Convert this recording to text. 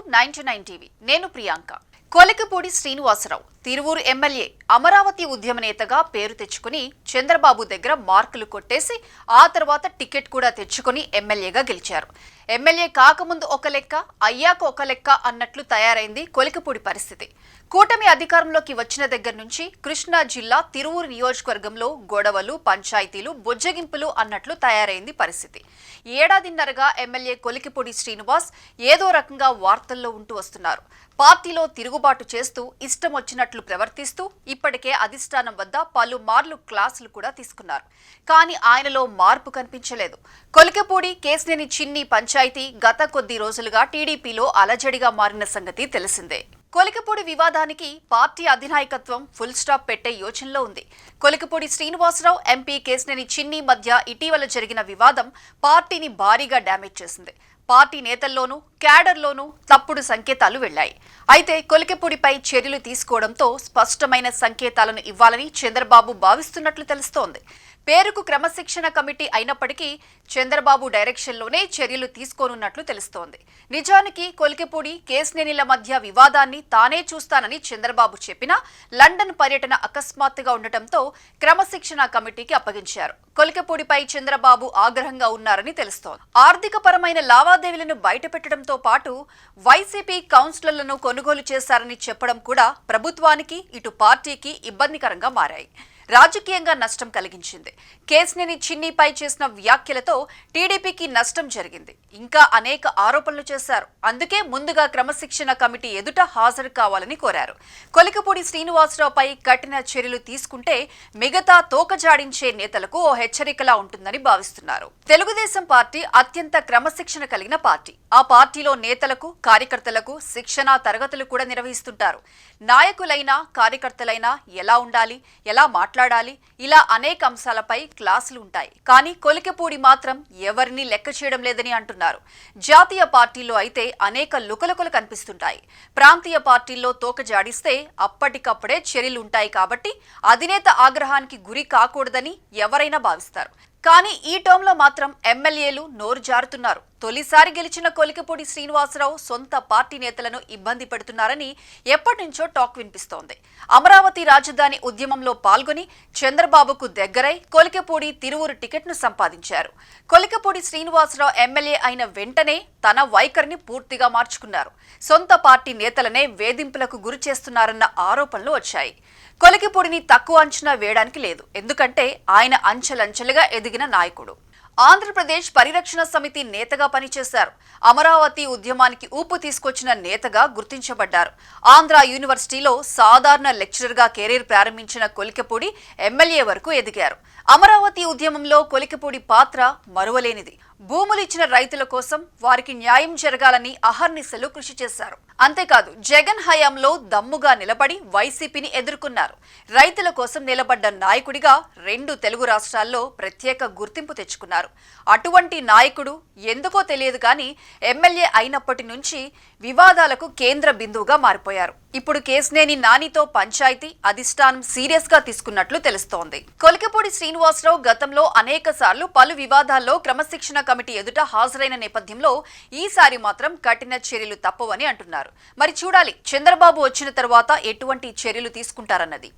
99 TV నేను Priyanka. Kolikapudi Srinivasarao Tiruvuru MLA Amaravati ఉద్యమ నేతగా పేరు తెచ్చుకుని చంద్రబాబు దగ్గర మార్కులు కొట్టేసి ఆ తర్వాత టికెట్ కూడా తెచ్చుకుని ఎమ్మెల్యేగా గెలిచారు. ఎమ్మెల్యే కాకముందు ఒక లెక్క, అయ్యాక ఒక లెక్క అన్నట్లు తయారైంది కొలికపూడి పరిస్థితి. కూటమి అధికారంలోకి వచ్చిన దగ్గర నుంచి కృష్ణా జిల్లా తిరువూరు నియోజకవర్గంలో గొడవలు, పంచాయతీలు, బుజ్జగింపులు అన్నట్లు తయారైంది పరిస్థితి. ఏడాదిన్నరగా ఎమ్మెల్యే కొలికపూడి శ్రీనివాస్ ఏదో రకంగా వార్తల్లో ఉంటూ వస్తున్నారు. పార్టీలో తిరుగుబాటు చేస్తూ ఇష్టం వచ్చినట్లు ప్రవర్తిస్తూ ఇప్పటికే అధిష్టానం వద్ద పలుమార్లు క్లాసులు కూడా తీసుకున్నారు. కానీ ఆయనలో మార్పు కనిపించలేదు. కొలికపూడి కేసినేని చిన్ని పంచాయతీ గత కొద్ది రోజులుగా టీడీపీలో అలజడిగా మారిన సంగతి తెలిసిందే. కొలికపూడి వివాదానికి పార్టీ అధినాయకత్వం ఫుల్ స్టాప్ పెట్టే యోచనలో ఉంది. కొలికపూడి శ్రీనివాసరావు, ఎంపీ కేసినేని చిన్ని మధ్య ఇటీవల జరిగిన వివాదం పార్టీని భారీగా డ్యామేజ్ చేసింది. పార్టీ నేతల్లోనూ క్యాడర్లోనూ తప్పుడు సంకేతాలు వెళ్లాయి. అయితే కొలికపూడిపై చర్యలు తీసుకోవడంతో స్పష్టమైన సంకేతాలను ఇవ్వాలని చంద్రబాబు భావిస్తున్నట్లు తెలుస్తోంది. పేరుకు క్రమశిక్షణ కమిటీ అయినప్పటికీ చంద్రబాబు డైరెక్షన్లోనే చర్యలు తీసుకోనున్నట్లు తెలుస్తోంది. నిజానికి కొలికపూడి కేసినేనిల మధ్య వివాదాన్ని తానే చూస్తానని చంద్రబాబు చెప్పినా లండన్ పర్యటన అకస్మాత్తుగా ఉండటంతో క్రమశిక్షణ కమిటీకి అప్పగించారు. కొలికపూడిపై చంద్రబాబు ఆగ్రహంగా ఉన్నారని తెలుస్తోంది. ఆర్థిక పరమైన లావాదేవీలను బయటపెట్టడంతో పాటు వైసీపీ కౌన్సిలర్లను కొనుగోలు చేశారని చెప్పడం కూడా ప్రభుత్వానికి ఇటు పార్టీకి ఇబ్బందికరంగా మారాయి. రాజకీయంగా నష్టం కలిగించింది. కేసినేని చిన్నిపై చేసిన వ్యాఖ్యలతో టీడీపీకి నష్టం జరిగింది. ఇంకా అనేక ఆరోపణలు చేశారు. అందుకే ముందుగా క్రమశిక్షణ కమిటీ ఎదుట హాజరు కావాలని కోరారు. కొలికపూడి శ్రీనివాసరావుపై కఠిన చర్యలు తీసుకుంటే మిగతా తోకజాడించే నేతలకు ఓ హెచ్చరికలా ఉంటుందని భావిస్తున్నారు. తెలుగుదేశం పార్టీ అత్యంత క్రమశిక్షణ కలిగిన పార్టీ. ఆ పార్టీలో నేతలకు, కార్యకర్తలకు శిక్షణా తరగతులు కూడా నిర్వహిస్తుంటారు. నాయకులైనా కార్యకర్తలైనా ఎలా ఉండాలి, ఎలా మాట్లాడాలి, ఇలా అనేక అంశాలపై క్లాసులు ఉంటాయి. కానీ కొలికపూడి మాత్రం ఎవరిని లెక్క చేయడం లేదని అంటున్నారు. జాతీయ పార్టీల్లో అయితే అనేక లుకలుకలు కనిపిస్తుంటాయి. ప్రాంతీయ పార్టీల్లో తోక జాడిస్తే అప్పటికప్పుడే చర్యలుంటాయి. కాబట్టి అధినేత ఆగ్రహానికి గురి కాకూడదని ఎవరైనా భావిస్తారు. కానీ ఈ టర్మ్లో మాత్రం ఎమ్మెల్యేలు నోరు జారుతున్నారు. తొలిసారి గెలిచిన కొలికపూడి శ్రీనివాసరావు సొంత పార్టీ నేతలను ఇబ్బంది పెడుతున్నారని ఎప్పటి నుంచో టాక్ వినిపిస్తోంది. అమరావతి రాజధాని ఉద్యమంలో పాల్గొని చంద్రబాబుకు దగ్గరై కొలికపూడి తిరువూరు టికెట్ను సంపాదించారు. కొలికపూడి శ్రీనివాసరావు ఎమ్మెల్యే అయిన వెంటనే తన వైఖరిని పూర్తిగా మార్చుకున్నారు. సొంత పార్టీ నేతలనే వేధింపులకు గురి చేస్తున్నారన్న ఆరోపణలు వచ్చాయి. కొలికపూడిని తక్కువ అంచనా వేయడానికి లేదు. ఎందుకంటే ఆయన అంచెలంచెలుగా ఎదిగిన నాయకుడు. ఆంధ్రప్రదేశ్ పరిరక్షణ సమితి నేతగా పనిచేశారు. అమరావతి ఉద్యమానికి ఊపు తీసుకొచ్చిన నేతగా గుర్తించబడ్డారు. ఆంధ్ర యూనివర్సిటీలో సాధారణ లెక్చరర్గా కెరీర్ ప్రారంభించిన కొలికపూడి ఎమ్మెల్యే వరకు ఎదిగారు. అమరావతి ఉద్యమంలో కొలికపూడి పాత్ర మరువలేనిది. భూములు ఇచ్చిన రైతుల కోసం వారికి న్యాయం జరగాలని అహర్నిశలు కృషి చేశారు. అంతేకాదు జగన్ హయాంలో దమ్ముగా నిలబడి వైసీపీని ఎదుర్కొన్నారు. రైతుల కోసం నిలబడ్డ నాయకుడిగా 2 తెలుగు రాష్ట్రాల్లో ప్రత్యేక గుర్తింపు తెచ్చుకున్నారు. అటువంటి నాయకుడు ఎందుకో తెలియదు కానీ ఎమ్మెల్యే అయినప్పటి నుంచి వివాదాలకు కేంద్ర బిందువుగా మారిపోయారు. ఇప్పుడు కేసినేని నానితో పంచాయతీ అధిష్టానం సీరియస్ గా తీసుకున్నట్లు తెలుస్తోంది. కొలికపూడి శ్రీనివాసరావు గతంలో అనేక సార్లు పలు వివాదాల్లో క్రమశిక్షణ కమిటీ ఎదుట హాజరైన నేపథ్యంలో ఈసారి మాత్రం కఠిన చర్యలు తప్పవని అంటున్నారు. మరి చూడాలి చంద్రబాబు వచ్చిన తర్వాత ఎటువంటి చర్యలు తీసుకుంటారన్నది.